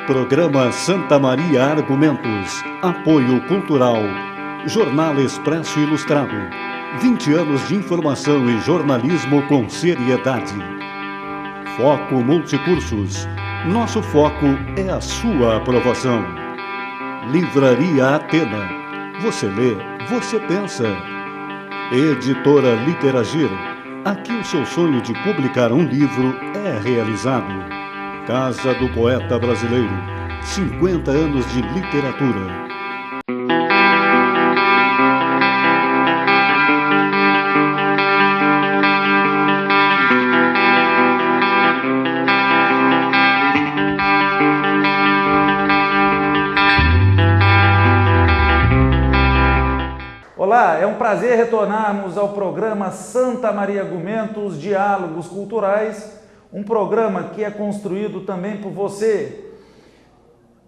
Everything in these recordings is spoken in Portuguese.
Programa Santa Maria Argumentos. Apoio Cultural. Jornal Expresso Ilustrado. 20 anos de informação e jornalismo com seriedade. Foco Multicursos. Nosso foco é a sua aprovação. Livraria Atena. Você lê, você pensa. Editora Literagir. Aqui o seu sonho de publicar um livro é realizado. Casa do Poeta Brasileiro. 50 anos de literatura. Olá, é um prazer retornarmos ao programa Santa Maria Argumentos, Diálogos Culturais, um programa que é construído também por você.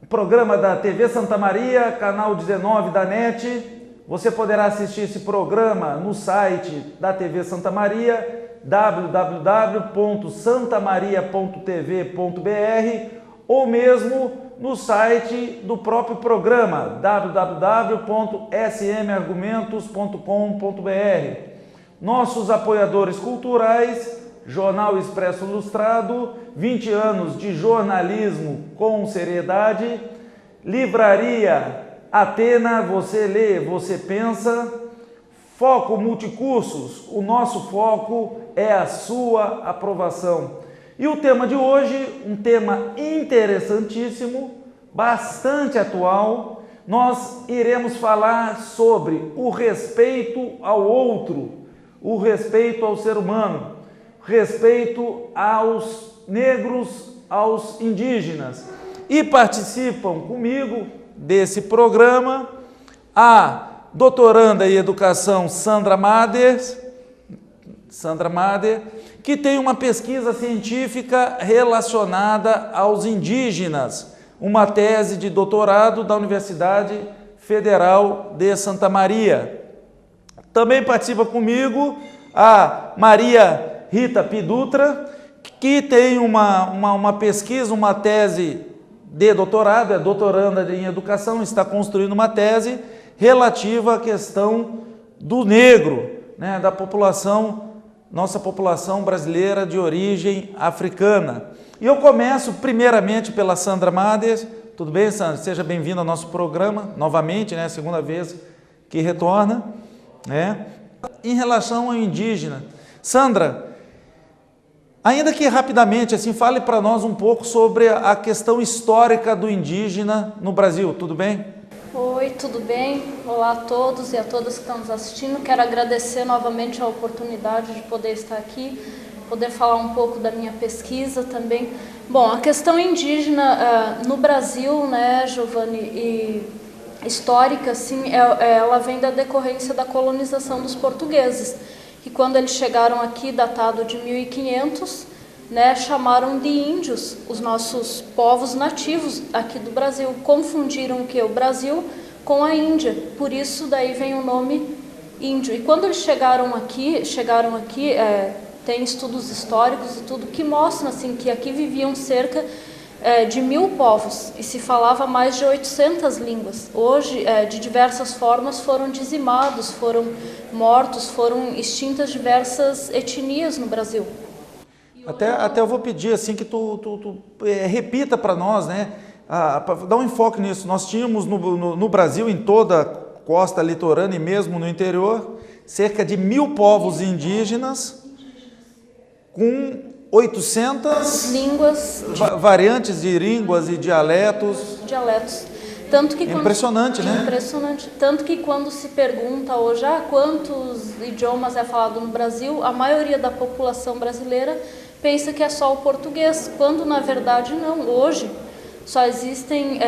O programa da TV Santa Maria, canal 19 da NET. Você poderá assistir esse programa no site da TV Santa Maria, www.santamaria.tv.br, ou mesmo no site do próprio programa, www.smargumentos.com.br. Nossos apoiadores culturais: Jornal Expresso Ilustrado, 20 anos de jornalismo com seriedade. Livraria Atena, você lê, você pensa. Foco Multicursos, o nosso foco é a sua aprovação. E o tema de hoje, um tema interessantíssimo, bastante atual. Nós iremos falar sobre o respeito ao outro, o respeito ao ser humano, respeito aos negros, aos indígenas. E participam comigo desse programa a doutoranda em Educação Sandra Mader, que tem uma pesquisa científica relacionada aos indígenas, uma tese de doutorado da Universidade Federal de Santa Maria. Também participa comigo a Maria Rita Pidutra, que tem uma pesquisa, uma tese de doutorado, é doutoranda em educação, está construindo uma tese relativa à questão do negro, né, da população, nossa população brasileira de origem africana. E eu começo primeiramente pela Sandra Mader. Tudo bem, Sandra? Seja bem-vinda ao nosso programa, novamente, né, segunda vez que retorna, né? Em relação ao indígena, Sandra, ainda que rapidamente, assim, fale para nós um pouco sobre a questão histórica do indígena no Brasil, tudo bem? Oi, tudo bem? Olá a todos e a todas que estão nos assistindo. Quero agradecer novamente a oportunidade de poder estar aqui, poder falar um pouco da minha pesquisa também. Bom, a questão indígena no Brasil, né, Giovanni, e histórica, assim, ela vem da decorrência da colonização dos portugueses, que quando eles chegaram aqui, datado de 1500, né, chamaram de índios os nossos povos nativos aqui do Brasil, confundiram o que? O Brasil com a Índia, por isso daí vem o nome índio. E quando eles chegaram aqui, tem estudos históricos e tudo que mostram assim, que aqui viviam cerca de 1000 povos e se falava mais de 800 línguas. Hoje, de diversas formas, foram dizimados, foram mortos, foram extintas diversas etnias no Brasil. Até eu vou pedir assim que tu repita para nós, né, para dar um enfoque nisso. Nós tínhamos no Brasil, em toda a costa litorânea e mesmo no interior, cerca de 1000 povos indígenas com 800 línguas, variantes de línguas e dialetos. Tanto que impressionante, né? Impressionante. Tanto que quando se pergunta hoje quantos idiomas é falado no Brasil, a maioria da população brasileira pensa que é só o português, quando na verdade não. Hoje só existem,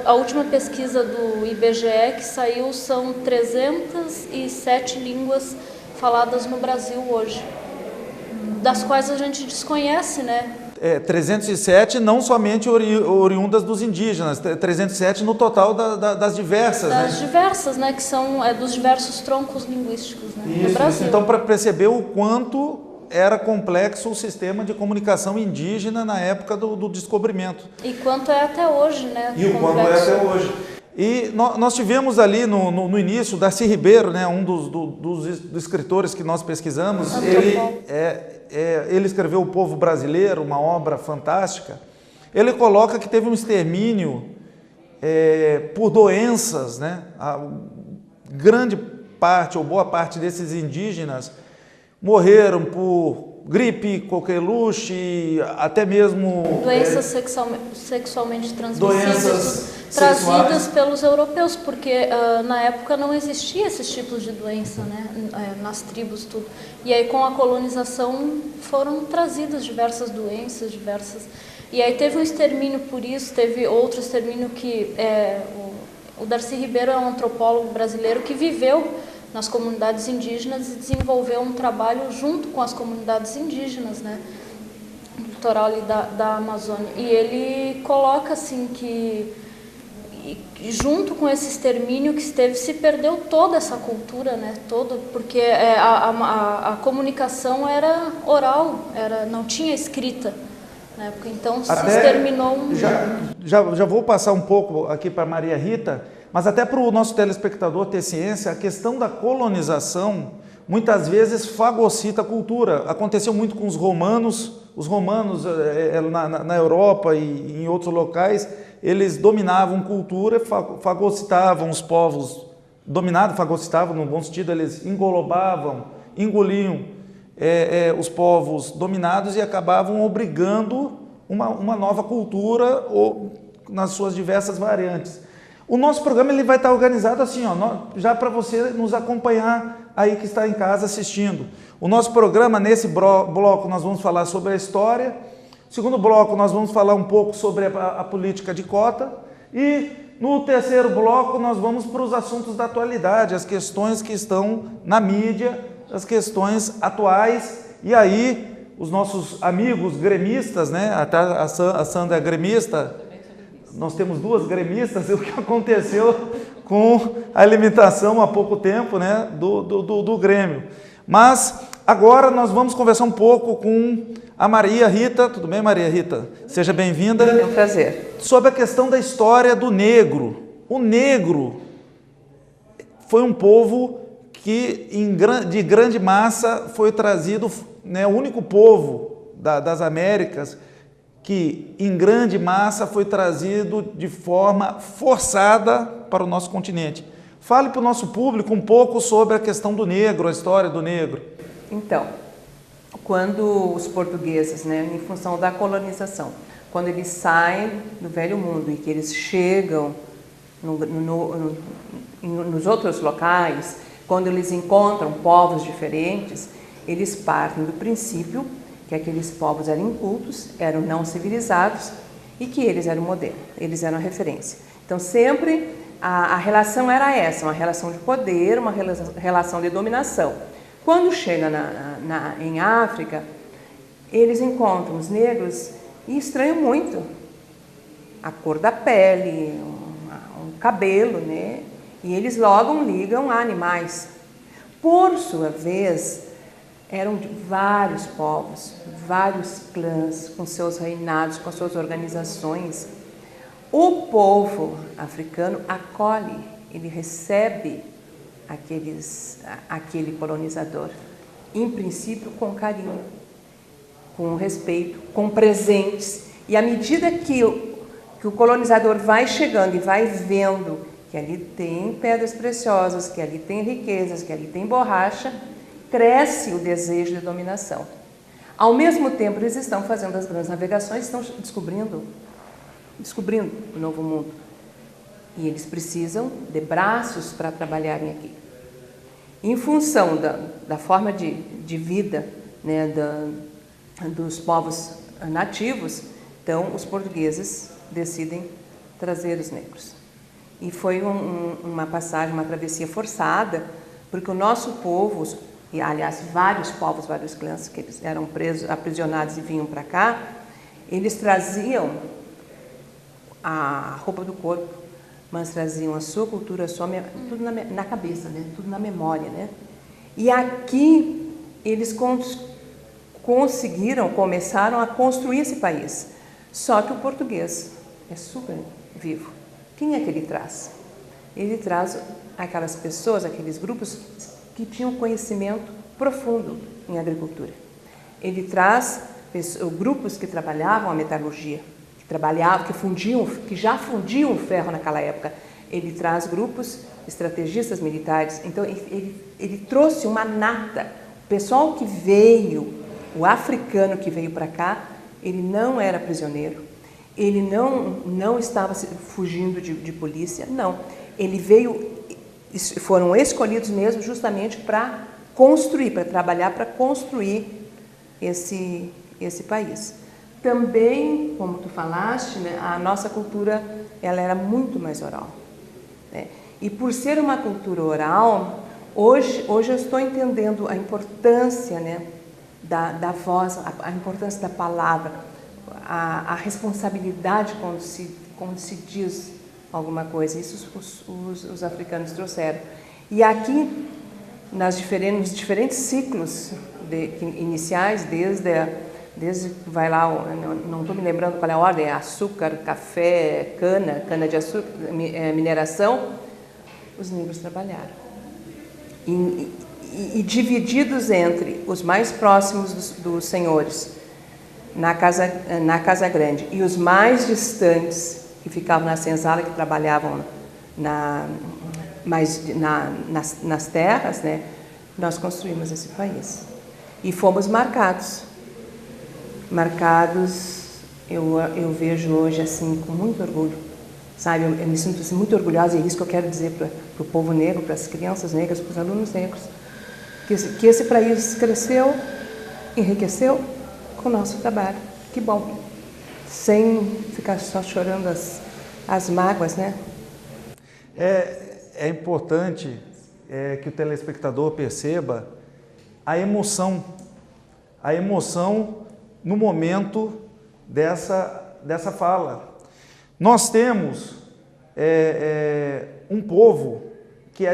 a última pesquisa do IBGE que saiu, são 307 línguas faladas no Brasil hoje, das quais a gente desconhece, né? 307 não somente oriundas dos indígenas, 307 no total das diversas. Das diversas, né? Que são dos diversos troncos linguísticos, né, no Brasil. Então, para perceber o quanto era complexo o sistema de comunicação indígena na época do descobrimento. E quanto é até hoje, né? E o quanto é até hoje. E nós tivemos ali no início, Darcy Ribeiro, né, um dos escritores que nós pesquisamos, ele escreveu O Povo Brasileiro, uma obra fantástica. Ele coloca que teve um extermínio por doenças, né? A grande parte ou boa parte desses indígenas morreram por gripe, coqueluche, até mesmo doenças sexualmente transmissíveis trazidas pelos europeus, porque na época não existia esses tipos de doença, né, nas tribos, tudo. E aí com a colonização foram trazidas diversas doenças, e aí teve um extermínio por isso, teve outro extermínio que o Darcy Ribeiro é um antropólogo brasileiro que viveu nas comunidades indígenas e desenvolveu um trabalho junto com as comunidades indígenas, né, do litoral ali da Amazônia. E ele coloca assim que junto com esse extermínio que esteve, se perdeu toda essa cultura, né, porque a comunicação era oral, não tinha escrita. Na época, então se exterminou Já vou passar um pouco aqui para Maria Rita, mas até para o nosso telespectador ter ciência, a questão da colonização muitas vezes fagocita a cultura. Aconteceu muito com os romanos. Os romanos na Europa e em outros locais, eles dominavam cultura, fagocitavam os povos, fagocitavam no bom sentido, eles englobavam, engoliam os povos dominados e acabavam obrigando uma nova cultura nas suas diversas variantes. O nosso programa ele vai estar organizado assim, já para você nos acompanhar aí que está em casa assistindo. O nosso programa, nesse bloco, nós vamos falar sobre a história. No segundo bloco, nós vamos falar um pouco sobre a política de cota. E no terceiro bloco, nós vamos para os assuntos da atualidade, as questões que estão na mídia, as questões atuais. E aí, os nossos amigos gremistas, né? Até a Sandra é gremista. Nós temos duas gremistas, o que aconteceu com a alimentação há pouco tempo, né, do Grêmio. Mas agora nós vamos conversar um pouco com a Maria Rita. Tudo bem, Maria Rita? Seja bem-vinda. É um prazer. Sobre a questão da história do negro. O negro foi um povo que de grande massa foi trazido, né, o único povo das Américas que em grande massa foi trazido de forma forçada para o nosso continente. Fale para o nosso público um pouco sobre a questão do negro, a história do negro. Então, quando os portugueses, né, em função da colonização, quando eles saem do Velho Mundo e que eles chegam nos outros locais, quando eles encontram povos diferentes, eles partem do princípio que aqueles povos eram incultos, eram não civilizados e que eles eram o modelo, eles eram a referência. Então sempre a relação era essa, uma relação de poder, uma relação de dominação. Quando chega em África, eles encontram os negros e estranham muito a cor da pele, o cabelo, né? E eles logo ligam a animais. Por sua vez, eram de vários povos, vários clãs, com seus reinados, com suas organizações. O povo africano acolhe, ele recebe aquele colonizador, em princípio com carinho, com respeito, com presentes. E à medida que o colonizador vai chegando e vai vendo que ali tem pedras preciosas, que ali tem riquezas, que ali tem borracha, cresce o desejo de dominação. Ao mesmo tempo, eles estão fazendo as grandes navegações, estão descobrindo o novo mundo. E eles precisam de braços para trabalharem aqui. Em função da forma de vida, né, dos povos nativos, então os portugueses decidem trazer os negros. E foi uma passagem, uma travessia forçada, porque o nosso povo, e aliás vários povos, vários clãs que eles eram aprisionados e vinham para cá, eles traziam a roupa do corpo, mas traziam a sua cultura, tudo na cabeça, né? Tudo na memória, né? E aqui eles começaram a construir esse país. Só que o português é super vivo. Quem é que ele traz? Ele traz aquelas pessoas, aqueles grupos que tinham conhecimento profundo em agricultura. Ele traz grupos que trabalhavam a metalurgia, que já fundiam o ferro naquela época. Ele traz grupos estrategistas militares. Então, ele trouxe uma nata. O pessoal que veio, o africano que veio para cá, ele não era prisioneiro. Ele não estava fugindo de polícia, não. Ele veio, foram escolhidos mesmo justamente para construir, para trabalhar, para construir esse país. Também, como tu falaste, né, a nossa cultura ela era muito mais oral. Né? E por ser uma cultura oral, hoje eu estou entendendo a importância, né, da voz, a importância da palavra, a responsabilidade quando se diz alguma coisa. Isso os africanos trouxeram. E aqui, nos diferentes ciclos iniciais, desde vai lá, não estou me lembrando qual é a ordem, açúcar, café, cana de açúcar, mineração, os negros trabalharam. E divididos entre os mais próximos dos senhores, na Casa Grande, e os mais distantes, que ficavam na senzala, que trabalhavam nas terras, né, nós construímos esse país. E fomos marcados. Eu vejo hoje assim, com muito orgulho. Sabe, eu me sinto assim, muito orgulhosa, e é isso que eu quero dizer para o povo negro, para as crianças negras, para os alunos negros, que esse país cresceu, enriqueceu com o nosso trabalho. Que bom. Sem ficar só chorando as mágoas, né? É importante que o telespectador perceba a emoção no momento dessa fala. Nós temos um povo que é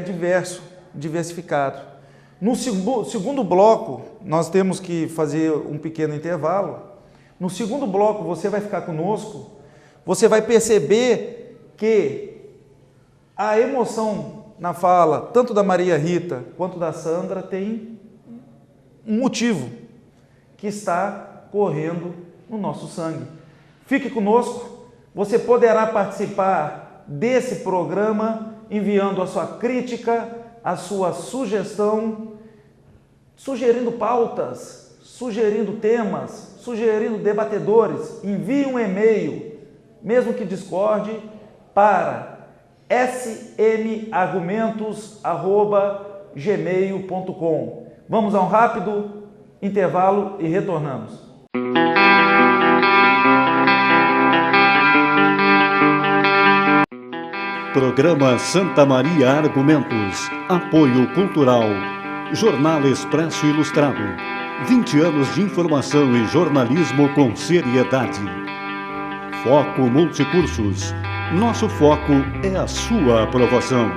diversificado. No segundo bloco, nós temos que fazer um pequeno intervalo. No segundo bloco, você vai ficar conosco, você vai perceber que a emoção na fala, tanto da Maria Rita quanto da Sandra, tem um motivo que está correndo no nosso sangue. Fique conosco, você poderá participar desse programa enviando a sua crítica, a sua sugestão, sugerindo pautas, sugerindo temas, sugerindo debatedores. Envie um e-mail, mesmo que discorde, para smargumentos@gmail.com. Vamos a um rápido intervalo e retornamos. Programa Santa Maria Argumentos. Apoio Cultural. Jornal Expresso Ilustrado. 20 anos de informação e jornalismo com seriedade. Foco Multicursos. Nosso foco é a sua aprovação.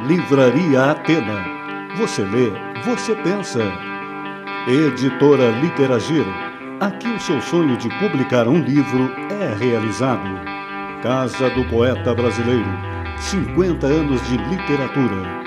Livraria Atena. Você lê, você pensa. Editora Literagir. Aqui o seu sonho de publicar um livro é realizado. Casa do Poeta Brasileiro. 50 anos de literatura.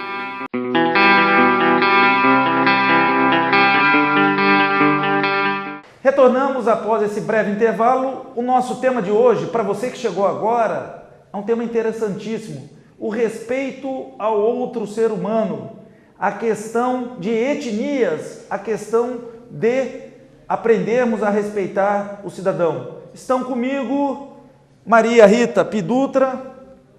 Retornamos após esse breve intervalo. O nosso tema de hoje, para você que chegou agora, é um tema interessantíssimo. O respeito ao outro ser humano. A questão de etnias, a questão de aprendermos a respeitar o cidadão. Estão comigo Maria Rita Pidutra,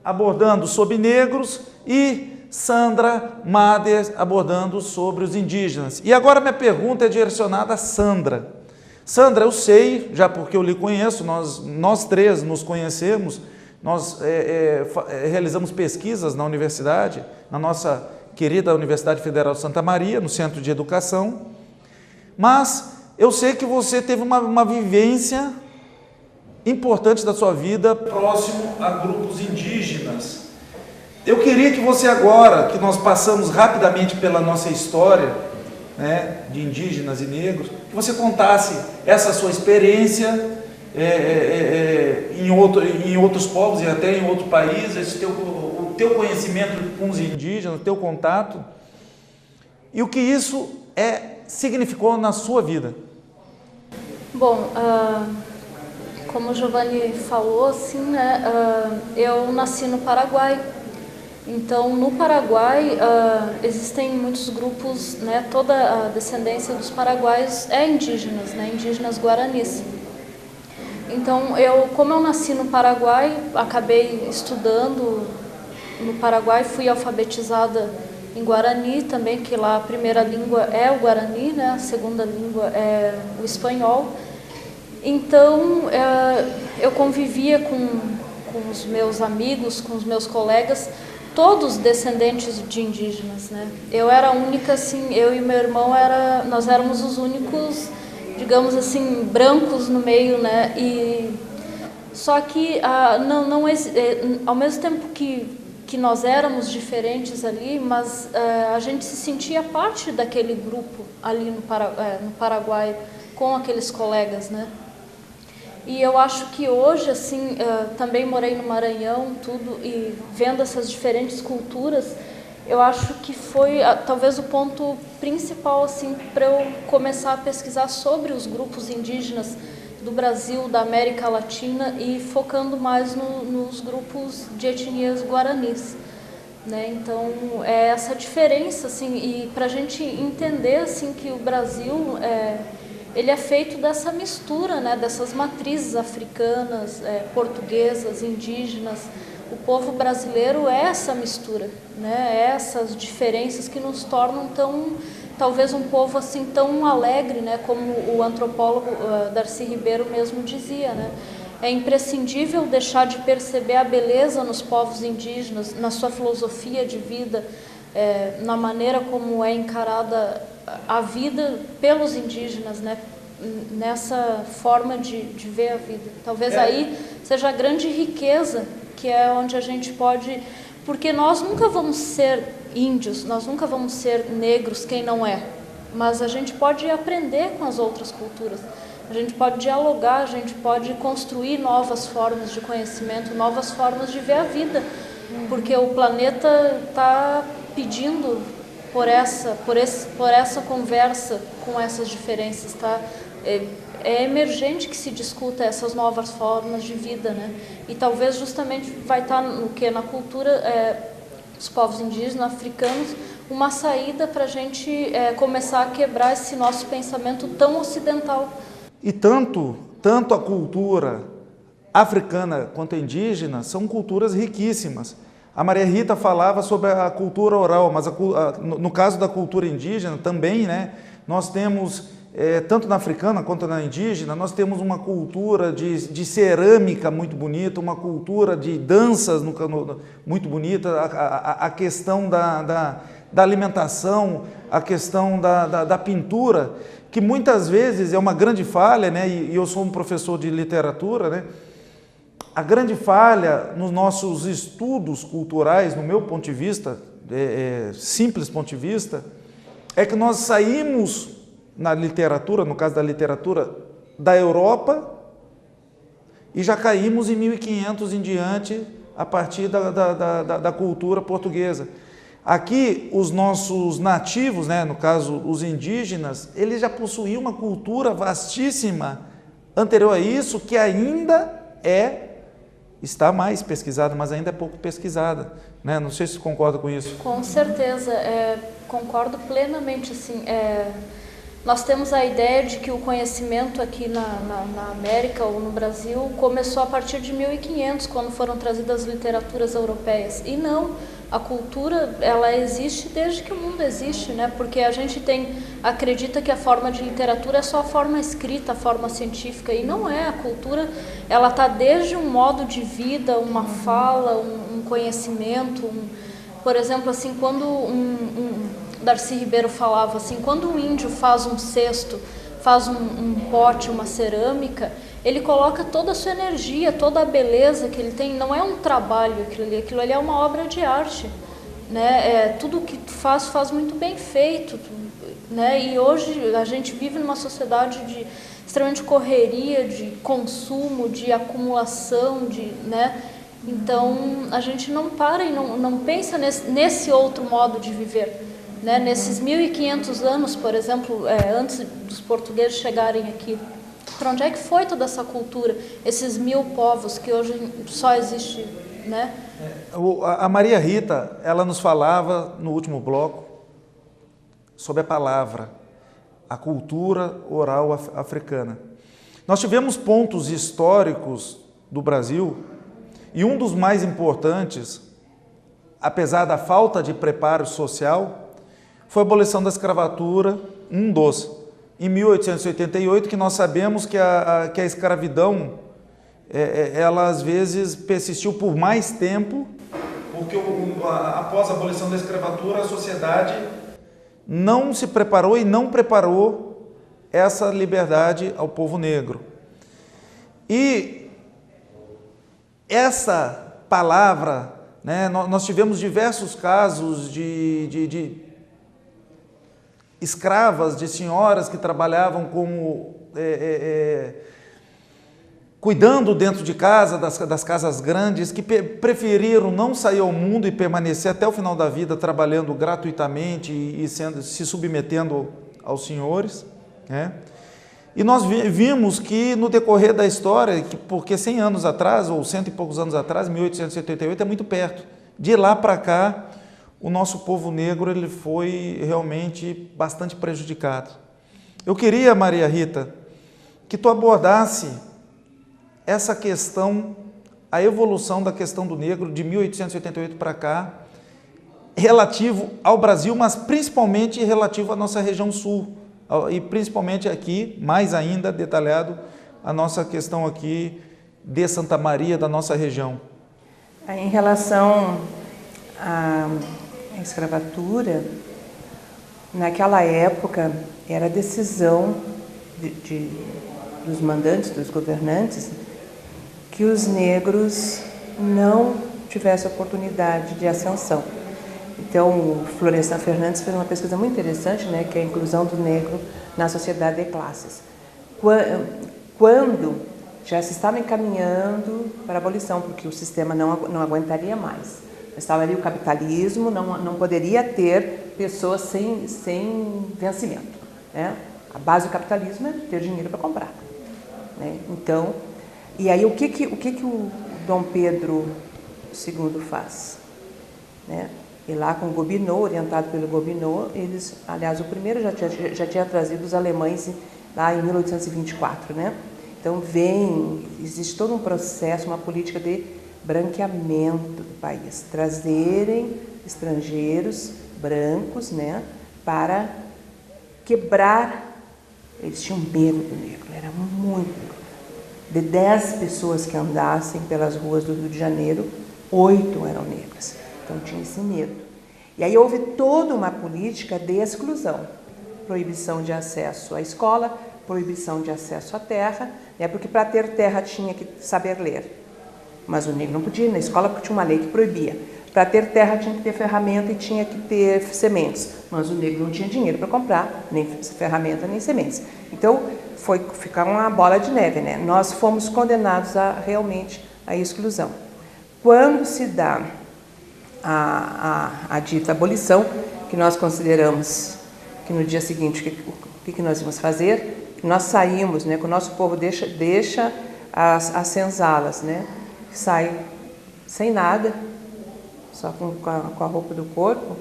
abordando sobre negros, e Sandra Mader, abordando sobre os indígenas. E agora minha pergunta é direcionada a Sandra. Sandra, eu sei, já porque eu lhe conheço, nós três nos conhecemos, nós realizamos pesquisas na universidade, na nossa querida Universidade Federal de Santa Maria, no Centro de Educação, mas eu sei que você teve uma vivência importante da sua vida próximo a grupos indígenas. Eu queria que você agora, que nós passamos rapidamente pela nossa história, né, de indígenas e negros, que você contasse essa sua experiência em outros povos e até em outro país, o teu conhecimento com os indígenas, o teu contato, e o que isso significou na sua vida. Bom, como o Giovanni falou, assim, né, eu nasci no Paraguai. Então, no Paraguai, existem muitos grupos, né, toda a descendência dos paraguaios é indígenas, né, indígenas guaranis. Então, como eu nasci no Paraguai, acabei estudando no Paraguai, fui alfabetizada em Guarani também, que lá a primeira língua é o Guarani, né, a segunda língua é o espanhol. Então, eu convivia com os meus amigos, com os meus colegas, todos descendentes de indígenas, né? Eu era a única, assim, eu e meu irmão, nós éramos os únicos, digamos assim, brancos no meio, né? Só que, ao mesmo tempo que nós éramos diferentes ali, mas a gente se sentia parte daquele grupo ali no Paraguai, com aqueles colegas, né? E eu acho que hoje, assim, também morei no Maranhão, tudo, e vendo essas diferentes culturas, eu acho que foi talvez o ponto principal, assim, para eu começar a pesquisar sobre os grupos indígenas do Brasil, da América Latina, e focando mais nos grupos de etnias guaranis, né? Então, é essa diferença, assim, e para a gente entender, assim, que o Brasil ele é feito dessa mistura, né, dessas matrizes africanas, portuguesas, indígenas. O povo brasileiro é essa mistura, né, essas diferenças que nos tornam talvez um povo assim tão alegre, né, como o antropólogo Darcy Ribeiro mesmo dizia, né. É imprescindível deixar de perceber a beleza nos povos indígenas, na sua filosofia de vida, na maneira como é encarada a vida pelos indígenas, né? Nessa forma de ver a vida. Talvez aí seja a grande riqueza, que é onde a gente pode... Porque nós nunca vamos ser índios, nós nunca vamos ser negros, quem não é. Mas a gente pode aprender com as outras culturas. A gente pode dialogar, a gente pode construir novas formas de conhecimento, novas formas de ver a vida. Porque o planeta está pedindo por essa conversa com essas diferenças, tá? É emergente que se discuta essas novas formas de vida, né? E talvez justamente vai estar na cultura dos povos indígenas, africanos, uma saída para a gente começar a quebrar esse nosso pensamento tão ocidental. E tanto a cultura africana quanto a indígena são culturas riquíssimas. A Maria Rita falava sobre a cultura oral, mas no caso da cultura indígena também, né, nós temos, tanto na africana quanto na indígena, nós temos uma cultura de cerâmica muito bonita, uma cultura de danças muito bonita, a questão da alimentação, a questão da pintura, que muitas vezes é uma grande falha, né, e eu sou um professor de literatura, né. A grande falha nos nossos estudos culturais, no meu ponto de vista, simples ponto de vista, é que nós saímos na literatura, no caso da literatura, da Europa e já caímos em 1500 em diante a partir da cultura portuguesa. Aqui, os nossos nativos, né, no caso os indígenas, eles já possuíam uma cultura vastíssima anterior a isso, que ainda está mais pesquisada, mas ainda é pouco pesquisada, né? Não sei se você concorda com isso. Com certeza, concordo plenamente. Assim, nós temos a ideia de que o conhecimento aqui na América ou no Brasil começou a partir de 1500, quando foram trazidas as literaturas europeias. E não, a cultura, ela existe desde que o mundo existe, né? Porque a gente acredita que a forma de literatura é só a forma escrita, a forma científica, e não é. A cultura, ela está desde um modo de vida, uma fala, um conhecimento. Por exemplo, assim, quando Darcy Ribeiro falava assim, quando um índio faz um cesto, faz um pote, uma cerâmica, ele coloca toda a sua energia, toda a beleza que ele tem. Não é um trabalho aquilo ali é uma obra de arte, né? Tudo que tu faz muito bem feito. né? E hoje a gente vive numa sociedade de extremamente correria, de consumo, de acumulação, né? Então a gente não para e não pensa nesse outro modo de viver, né? Nesses 1.500 anos, por exemplo, antes dos portugueses chegarem aqui, para onde é que foi toda essa cultura? Esses 1000 povos que hoje só existe, né? A Maria Rita, ela nos falava no último bloco sobre a palavra, a cultura oral africana. Nós tivemos pontos históricos do Brasil e um dos mais importantes, apesar da falta de preparo social, foi a abolição da escravatura, em 1888, que nós sabemos que a escravidão, ela às vezes persistiu por mais tempo, porque após a abolição da escravatura, a sociedade não se preparou e não preparou essa liberdade ao povo negro. E essa palavra, né, nós tivemos diversos casos de escravas, de senhoras que trabalhavam como cuidando dentro de casa, das casas grandes, que preferiram não sair ao mundo e permanecer até o final da vida trabalhando gratuitamente e se submetendo aos senhores, né? E nós vimos que no decorrer da história, porque 100 anos atrás, ou 100 e poucos anos atrás, 1888, é muito perto, de lá para cá, o nosso povo negro ele foi realmente bastante prejudicado. Eu queria, Maria Rita, que tu abordasse essa questão, a evolução da questão do negro de 1888 para cá, relativo ao Brasil, mas principalmente relativo à nossa região sul, e principalmente aqui, mais ainda detalhado, a nossa questão aqui de Santa Maria, da nossa região. Em relação à escravatura, naquela época era decisão dos mandantes, dos governantes, que os negros não tivessem oportunidade de ascensão. Então, o Florestan Fernandes fez uma pesquisa muito interessante, né, que é a inclusão do negro na sociedade de classes. Quando já se estava encaminhando para a abolição, porque o sistema não aguentaria mais. Estava ali o capitalismo, não poderia ter pessoas sem vencimento, né? A base do capitalismo é ter dinheiro para comprar, né? Então, e aí o que o Dom Pedro II faz, né? E lá com o Gobineau, orientado pelo Gobineau, eles, aliás, o primeiro já tinha trazido os alemães lá em 1824, né? Então existe todo um processo, uma política de branqueamento do país, trazerem estrangeiros brancos, né, para quebrar. Eles tinham medo do negro, era muito. De 10 pessoas que andassem pelas ruas do Rio de Janeiro, 8 eram negras. Então tinha esse medo. E aí houve toda uma política de exclusão, proibição de acesso à escola, proibição de acesso à terra, né, porque para ter terra tinha que saber ler. Mas o negro não podia ir na escola porque tinha uma lei que proibia. Para ter terra tinha que ter ferramenta e tinha que ter sementes. Mas o negro não tinha dinheiro para comprar nem ferramenta nem sementes. Então ficar uma bola de neve, né? Nós fomos condenados realmente à exclusão. Quando se dá a dita abolição, que nós consideramos que no dia seguinte o que nós íamos fazer, nós saímos, né? Que o nosso povo deixa as senzalas, né? Sai sem nada, só com a roupa do corpo,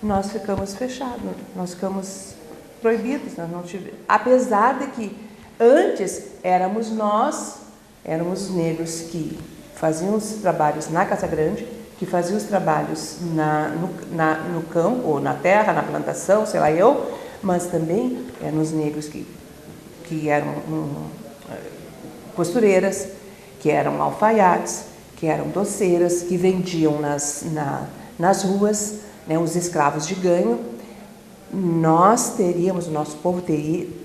nós ficamos fechados, nós ficamos proibidos. Nós não tivemos, apesar de que antes éramos os negros que faziam os trabalhos na Casa Grande, que faziam os trabalhos no campo, ou na terra, na plantação, sei lá eu, mas também eram os negros que eram costureiras, que eram alfaiates, que eram doceiras, que vendiam nas ruas, né, os escravos de ganho. O nosso povo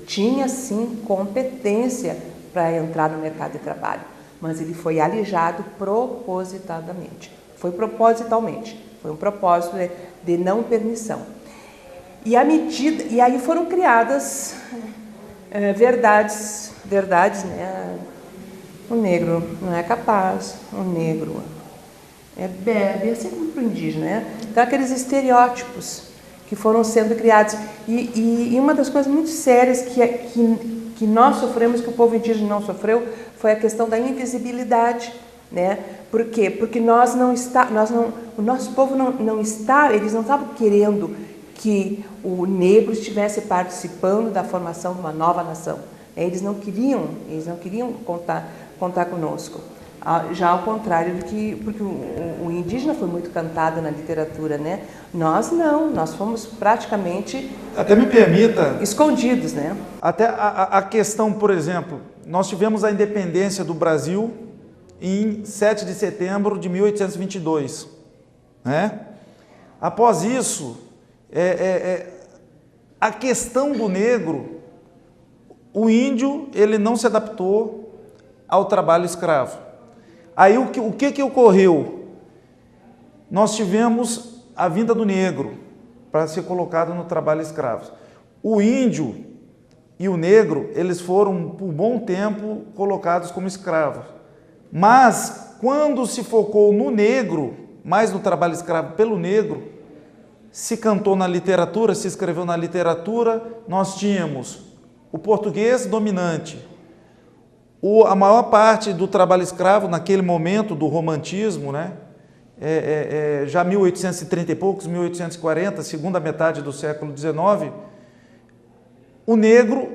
tinha sim competência para entrar no mercado de trabalho, mas ele foi alijado propositalmente. Foi um propósito de não permissão. E aí foram criadas verdades, né? O negro não é capaz, o negro bebe, assim como para o indígena, né? Então, aqueles estereótipos que foram sendo criados. E uma das coisas muito sérias que nós sofremos, que o povo indígena não sofreu, foi a questão da invisibilidade, né? Por quê? Porque o nosso povo não está, eles não estavam querendo que o negro estivesse participando da formação de uma nova nação. Eles não queriam contar conosco. Já ao contrário do que, porque o indígena foi muito cantado na literatura, né? Nós não, nós fomos praticamente... Até me permita... escondidos, né? Até a questão, por exemplo, nós tivemos a independência do Brasil em 7 de setembro de 1822, né? Após isso, a questão do negro, o índio, ele não se adaptou ao trabalho escravo. Aí o que ocorreu? Nós tivemos a vinda do negro para ser colocado no trabalho escravo. O índio e o negro, eles foram por bom tempo colocados como escravos. Mas quando se focou no negro, mais no trabalho escravo pelo negro, se cantou na literatura, se escreveu na literatura, nós tínhamos o português dominante. A maior parte do trabalho escravo, naquele momento do romantismo, né? Já 1830 e poucos, 1840, segunda metade do século XIX, o negro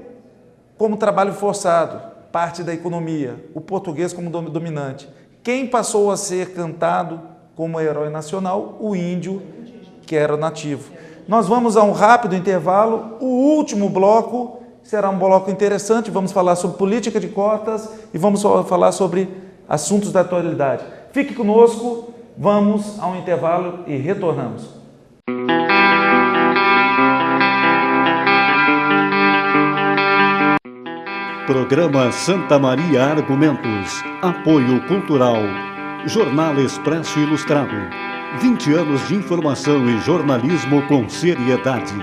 como trabalho forçado, parte da economia, o português como dominante. Quem passou a ser cantado como herói nacional? O índio, que era nativo. Nós vamos a um rápido intervalo, o último bloco será um bloco interessante, vamos falar sobre política de cotas e vamos falar sobre assuntos da atualidade. Fique conosco, vamos a um intervalo e retornamos. Programa Santa Maria Argumentos. Apoio Cultural. Jornal Expresso Ilustrado. 20 anos de informação e jornalismo com seriedade.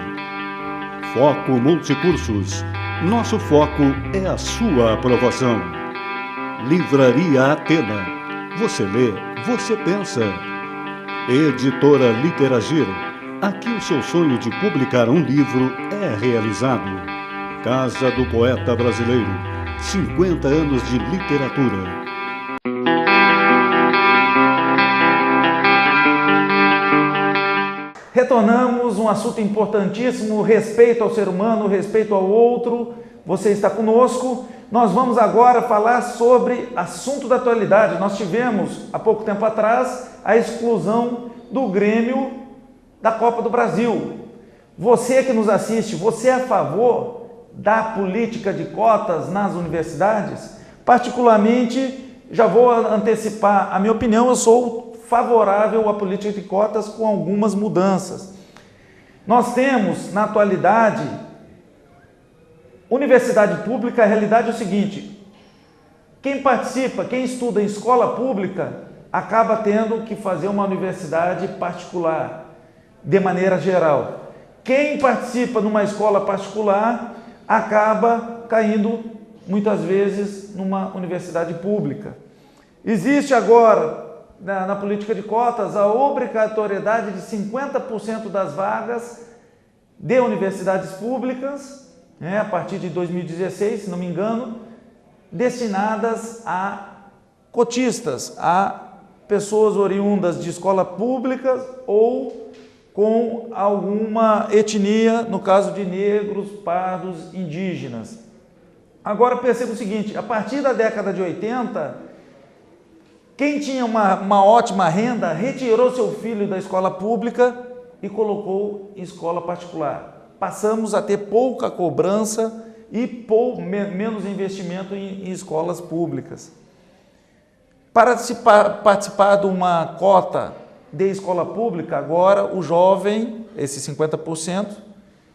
Foco Multicursos. Nosso foco é a sua aprovação. Livraria Atena. Você lê, você pensa. Editora Literagir. Aqui o seu sonho de publicar um livro é realizado. Casa do Poeta Brasileiro. 50 anos de literatura. Retornamos, um assunto importantíssimo, respeito ao ser humano, respeito ao outro. Você está conosco. Nós vamos agora falar sobre assunto da atualidade. Nós tivemos, há pouco tempo atrás, a exclusão do Grêmio da Copa do Brasil. Você que nos assiste, você é a favor da política de cotas nas universidades? Particularmente, já vou antecipar a minha opinião, eu sou favorável à política de cotas com algumas mudanças. Nós temos, na atualidade, universidade pública, a realidade é o seguinte: quem participa, quem estuda em escola pública, acaba tendo que fazer uma universidade particular, de maneira geral. Quem participa numa escola particular, acaba caindo, muitas vezes, numa universidade pública. Existe agora, na política de cotas, a obrigatoriedade de 50% das vagas de universidades públicas, a partir de 2016, se não me engano, destinadas a cotistas, a pessoas oriundas de escola pública ou com alguma etnia, no caso de negros, pardos, indígenas. Agora perceba o seguinte: a partir da década de 80, quem tinha uma ótima renda retirou seu filho da escola pública e colocou em escola particular. Passamos a ter pouca cobrança e menos investimento em escolas públicas. Para participar de uma cota de escola pública, agora o jovem, esses 50%,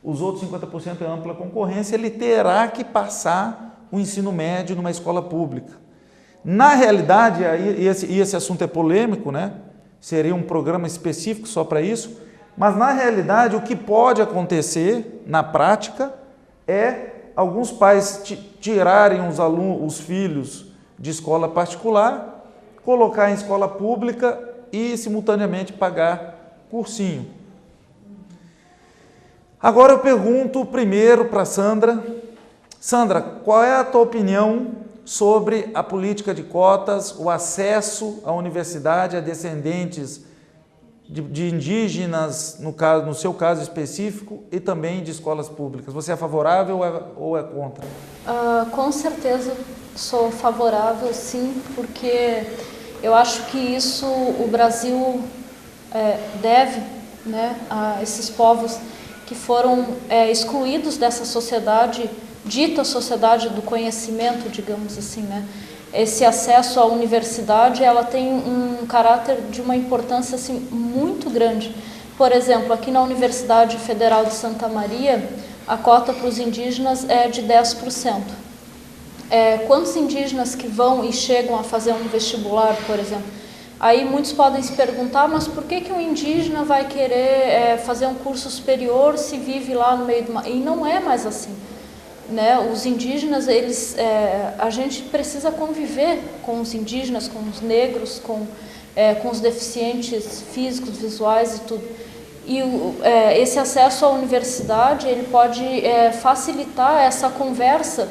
os outros 50% é ampla concorrência, ele terá que passar o ensino médio numa escola pública. Na realidade, e esse assunto é polêmico, né? Seria um programa específico só para isso. Mas, na realidade, o que pode acontecer, na prática, é alguns pais tirarem os filhos de escola particular, colocar em escola pública e, simultaneamente, pagar cursinho. Agora eu pergunto primeiro para Sandra. Sandra, qual é a tua opinião sobre a política de cotas, o acesso à universidade a descendentes de indígenas, no seu caso específico, e também de escolas públicas? Você é favorável ou é contra? Com certeza sou favorável, sim, porque eu acho que isso o Brasil deve, né, a esses povos que foram excluídos dessa sociedade, dita sociedade do conhecimento, digamos assim, né? Esse acesso à universidade, ela tem um caráter de uma importância assim, muito grande. Por exemplo, aqui na Universidade Federal de Santa Maria, a cota para os indígenas é de 10%. Quantos indígenas que vão e chegam a fazer um vestibular, por exemplo? Aí muitos podem se perguntar, mas por que um indígena vai querer fazer um curso superior se vive lá no meio do mar? E não é mais assim. Né? Os indígenas, a gente precisa conviver com os indígenas, com os negros, com os deficientes físicos, visuais e tudo. E esse acesso à universidade, ele pode facilitar essa conversa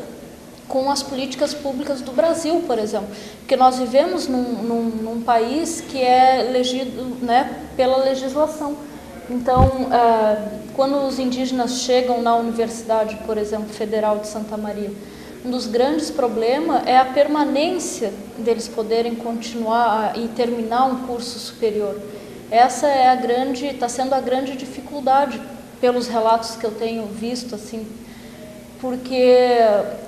com as políticas públicas do Brasil, por exemplo. Porque nós vivemos num país que é regido, né, pela legislação. Então, quando os indígenas chegam na Universidade, por exemplo, Federal de Santa Maria, um dos grandes problemas é a permanência deles poderem continuar e terminar um curso superior. Essa está sendo a grande dificuldade, pelos relatos que eu tenho visto, assim, porque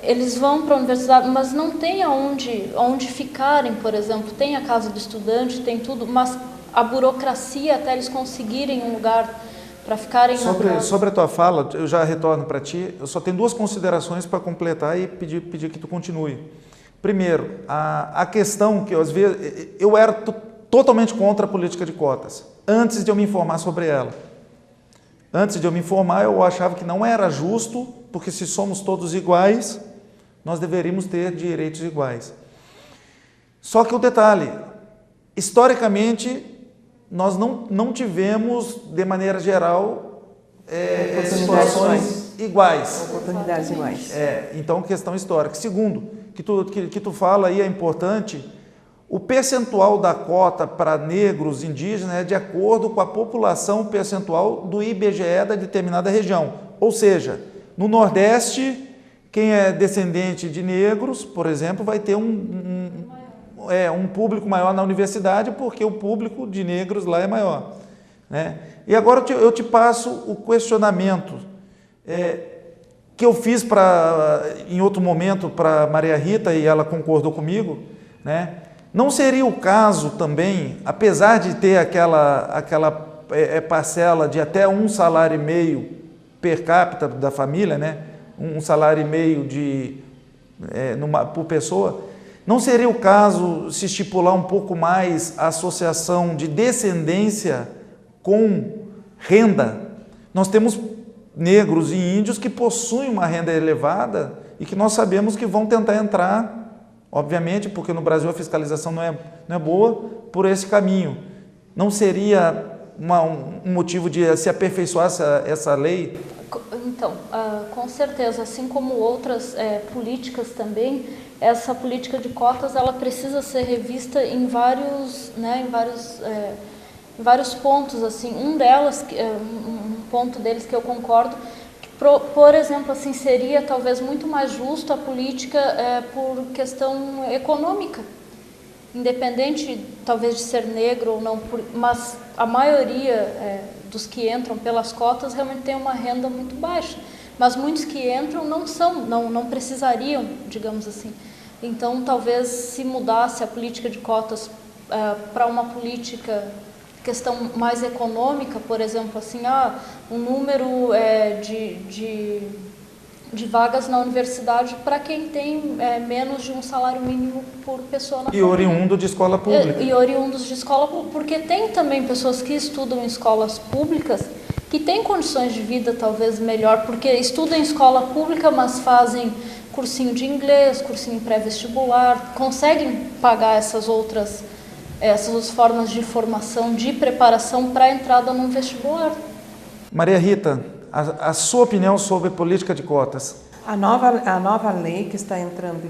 eles vão para a universidade, mas não tem onde ficarem, por exemplo. Tem a casa do estudante, tem tudo, mas a burocracia até eles conseguirem um lugar para ficarem na casa. Sobre a tua fala, eu já retorno para ti, eu só tenho duas considerações para completar e pedir que tu continue. Primeiro, a questão que às vezes eu era totalmente contra a política de cotas, antes de eu me informar sobre ela. Antes de eu me informar, eu achava que não era justo, porque se somos todos iguais, nós deveríamos ter direitos iguais. Só que o detalhe, historicamente, nós não tivemos, de maneira geral, situações iguais. Oportunidades iguais. Então, questão histórica. Segundo, que tu fala aí é importante, o percentual da cota para negros indígenas é de acordo com a população percentual do IBGE da determinada região. Ou seja, no Nordeste, quem é descendente de negros, por exemplo, vai ter um público maior na universidade, porque o público de negros lá é maior. Né? E agora eu te passo o questionamento que eu fiz em outro momento para Maria Rita, e ela concordou comigo, né? Não seria o caso também, apesar de ter aquela parcela de até 1,5 salário per capita da família, né? 1,5 salário por pessoa, não seria o caso se estipular um pouco mais a associação de descendência com renda? Nós temos negros e índios que possuem uma renda elevada e que nós sabemos que vão tentar entrar, obviamente, porque no Brasil a fiscalização não é boa, por esse caminho. Não seria um motivo de se aperfeiçoar essa lei? Então, com certeza, assim como outras políticas também, essa política de cotas ela precisa ser revista em vários pontos. Assim. Um ponto deles que eu concordo, que, por exemplo, assim, seria talvez muito mais justo a política por questão econômica, independente talvez de ser negro ou não, mas a maioria dos que entram pelas cotas realmente tem uma renda muito baixa, mas muitos que entram não precisariam, digamos assim. Então, talvez se mudasse a política de cotas para uma questão mais econômica, por exemplo, assim, um número de vagas na universidade para quem tem menos de um salário mínimo por pessoa na E família. oriundo de escola pública. E oriundos de escola pública, porque tem também pessoas que estudam em escolas públicas que têm condições de vida talvez melhor, porque estudam em escola pública, mas fazem cursinho de inglês, cursinho pré-vestibular, conseguem pagar essas outras formas de formação, de preparação para a entrada num vestibular. Maria Rita, a sua opinião sobre política de cotas? A nova lei que está entrando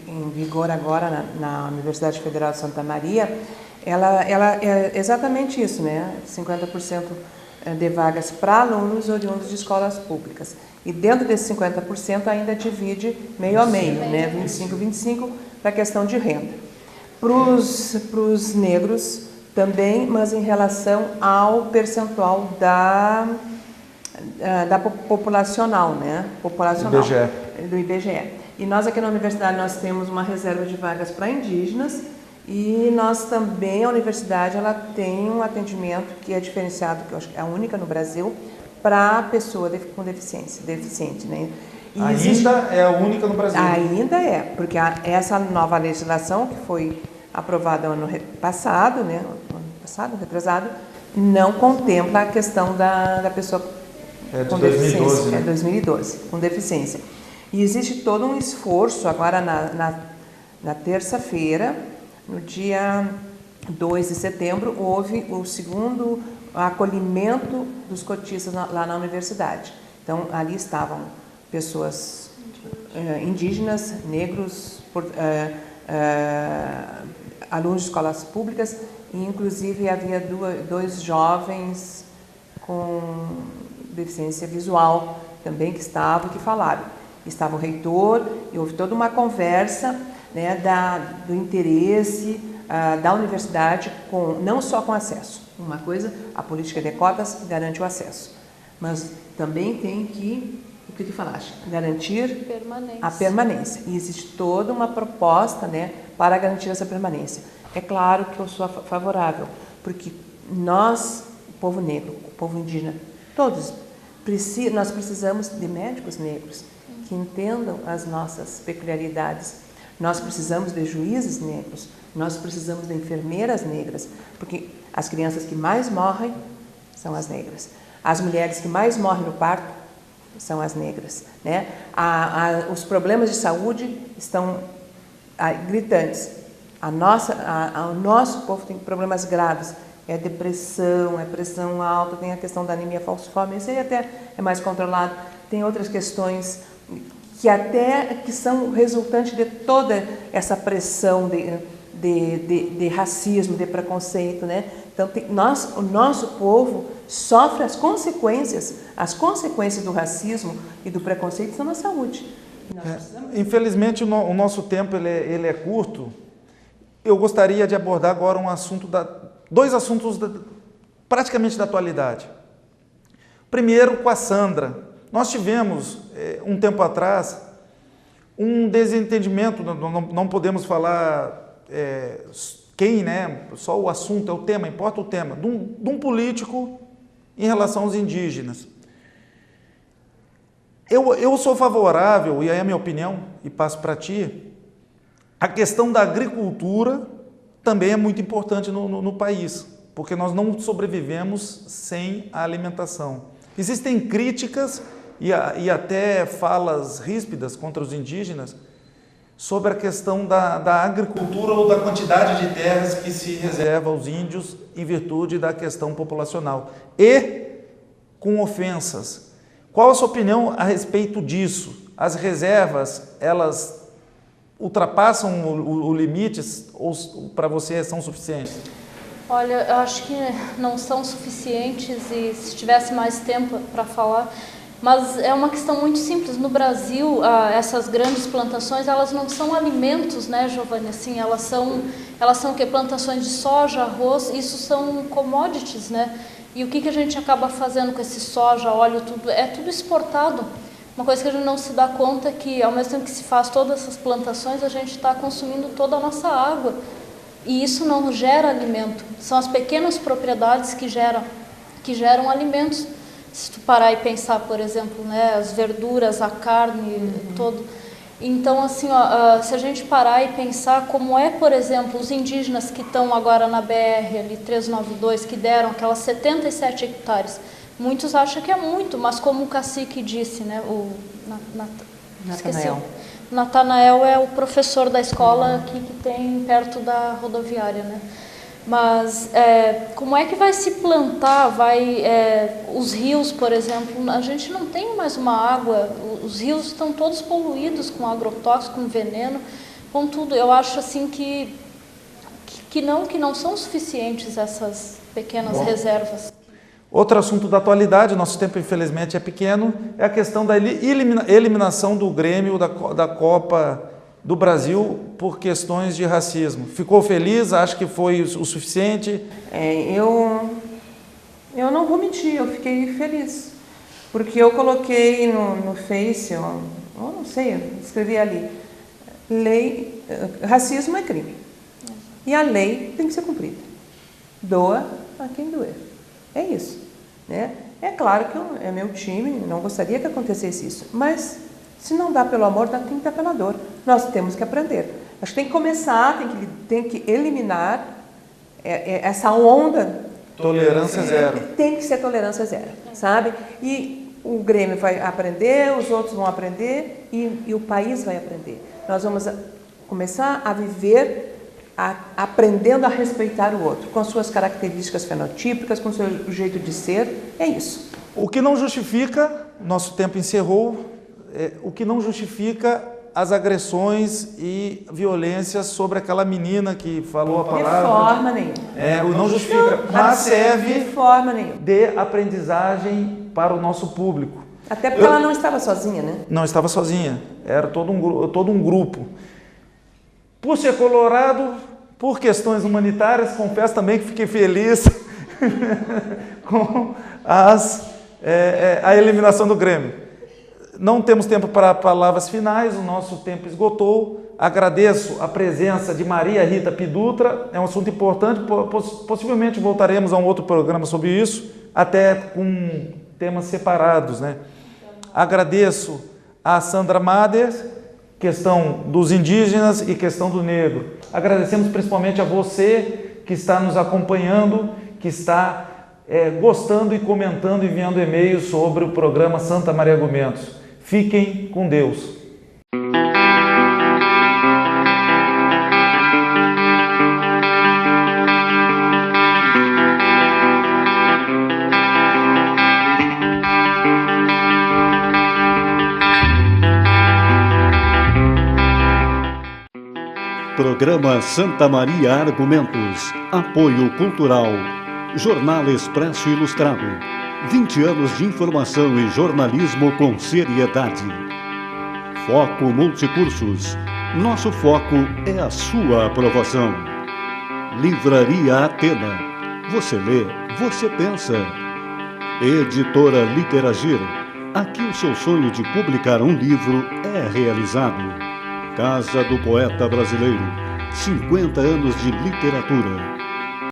em vigor agora na Universidade Federal de Santa Maria, ela é exatamente isso, né? 50% de vagas para alunos oriundos de escolas públicas. E dentro desses 50% ainda divide meio a meio, né? 25-25 para a questão de renda. Para os negros também, mas em relação ao percentual da populacional, né? Populacional. Do IBGE. E nós aqui na universidade nós temos uma reserva de vagas para indígenas e nós também, a universidade, ela tem um atendimento que é diferenciado, que eu acho que é a única no Brasil, para pessoa com deficiente, né? E ainda é a única no Brasil? Ainda é, porque essa nova legislação que foi aprovada ano passado, né? Ano passado, retrasado, não contempla a questão da pessoa com 2012, deficiência. né? É 2012, com deficiência. E existe todo um esforço agora na terça-feira, no dia 2 de setembro, houve o segundo acolhimento dos cotistas lá na universidade. Então, ali estavam pessoas indígenas, negros, alunos de escolas públicas, e inclusive havia dois jovens com deficiência visual também que estavam e que falaram. Estava o reitor e houve toda uma conversa, né, do interesse da universidade, não só com acesso. Uma coisa, a política de cotas garante o acesso, mas também tem que, o que tu falaste, garantir a permanência. E existe toda uma proposta, né, para garantir essa permanência. É claro que eu sou favorável, porque nós, o povo negro, o povo indígena, todos, nós precisamos de médicos negros que entendam as nossas peculiaridades. Nós precisamos de juízes negros, nós precisamos de enfermeiras negras, porque as crianças que mais morrem são as negras. As mulheres que mais morrem no parto são as negras, né? Os problemas de saúde estão gritantes. O nosso povo tem problemas graves. É depressão, é pressão alta, tem a questão da anemia falciforme, isso aí até é mais controlado. Tem outras questões que são resultantes de toda essa pressão de racismo, de preconceito, né? Então, o nosso povo sofre as consequências do racismo e do preconceito são na saúde. Infelizmente, o nosso tempo ele é curto. Eu gostaria de abordar agora dois assuntos praticamente da atualidade. Primeiro, com a Sandra. Nós tivemos, um tempo atrás, um desentendimento, não podemos falar quem, né? Só o assunto, é o tema, importa o tema, de um político em relação aos indígenas. Eu sou favorável, e aí é a minha opinião, e passo para ti, a questão da agricultura também é muito importante no país, porque nós não sobrevivemos sem a alimentação. Existem críticas e até falas ríspidas contra os indígenas sobre a questão da agricultura ou da quantidade de terras que se reserva aos índios em virtude da questão populacional e com ofensas. Qual a sua opinião a respeito disso? As reservas, elas ultrapassam o limite ou para você são suficientes? Olha, eu acho que não são suficientes e se tivesse mais tempo para falar, mas é uma questão muito simples. No Brasil, essas grandes plantações, elas não são alimentos, né, Giovanni? Assim, elas são o quê? Plantações de soja, arroz, isso são commodities, né? E o que a gente acaba fazendo com esse soja, óleo, tudo? É tudo exportado. Uma coisa que a gente não se dá conta é que, ao mesmo tempo que se faz todas essas plantações, a gente está consumindo toda a nossa água. E isso não gera alimento. São as pequenas propriedades que geram alimentos. Se tu parar e pensar, por exemplo, né, as verduras, a carne, todo. Então, assim, ó, se a gente parar e pensar como é, por exemplo, os indígenas que estão agora na BR, ali 392, que deram aquelas 77 hectares, muitos acham que é muito, mas como o cacique disse, né, o Natanael é o professor da escola aqui que tem perto da rodoviária, né? Mas como é que vai se plantar, os rios, por exemplo, a gente não tem mais uma água, os rios estão todos poluídos com agrotóxico, com veneno, com tudo. Eu acho assim que não são suficientes essas pequenas reservas. Outro assunto da atualidade, nosso tempo infelizmente é pequeno, é a questão da eliminação do Grêmio da Copa do Brasil por questões de racismo. Ficou feliz? Acha que foi o suficiente? Eu não vou mentir, eu fiquei feliz. Porque eu coloquei no Face, eu não sei, eu escrevi ali, racismo é crime. E a lei tem que ser cumprida. Doa a quem doer. É isso. Né? É claro que é meu time, não gostaria que acontecesse isso, mas se não dá pelo amor, tem que dar pela dor. Nós temos que aprender. Acho que tem que começar, tem que eliminar essa onda. Tolerância zero. Tem que ser tolerância zero, sabe? E o Grêmio vai aprender, os outros vão aprender e o país vai aprender. Nós vamos começar a viver aprendendo a respeitar o outro, com as suas características fenotípicas, com o seu jeito de ser. É isso. O que não justifica, nosso tempo encerrou, o que não justifica as agressões e violências sobre aquela menina que falou a palavra. De forma nenhuma. Não justifica, mas serve de forma nenhuma. De aprendizagem para o nosso público. Até porque ela não estava sozinha, né? Não estava sozinha, era todo um grupo. Por ser colorado, por questões humanitárias, confesso também que fiquei feliz com a eliminação do Grêmio. Não temos tempo para palavras finais, o nosso tempo esgotou. Agradeço a presença de Maria Rita Pidutra, é um assunto importante, possivelmente voltaremos a um outro programa sobre isso, até com temas separados, né? Agradeço a Sandra Mader, questão dos indígenas e questão do negro. Agradecemos principalmente a você que está nos acompanhando, que está gostando e comentando, enviando e-mails sobre o programa Santa Maria Argumentos. Fiquem com Deus. Programa Santa Maria Argumentos. Apoio Cultural. Jornal Expresso Ilustrado. 20 anos de informação e jornalismo com seriedade. Foco Multicursos. Nosso foco é a sua aprovação. Livraria Atena. Você lê, você pensa. Editora Literagir. Aqui o seu sonho de publicar um livro é realizado. Casa do Poeta Brasileiro, 50 anos de literatura.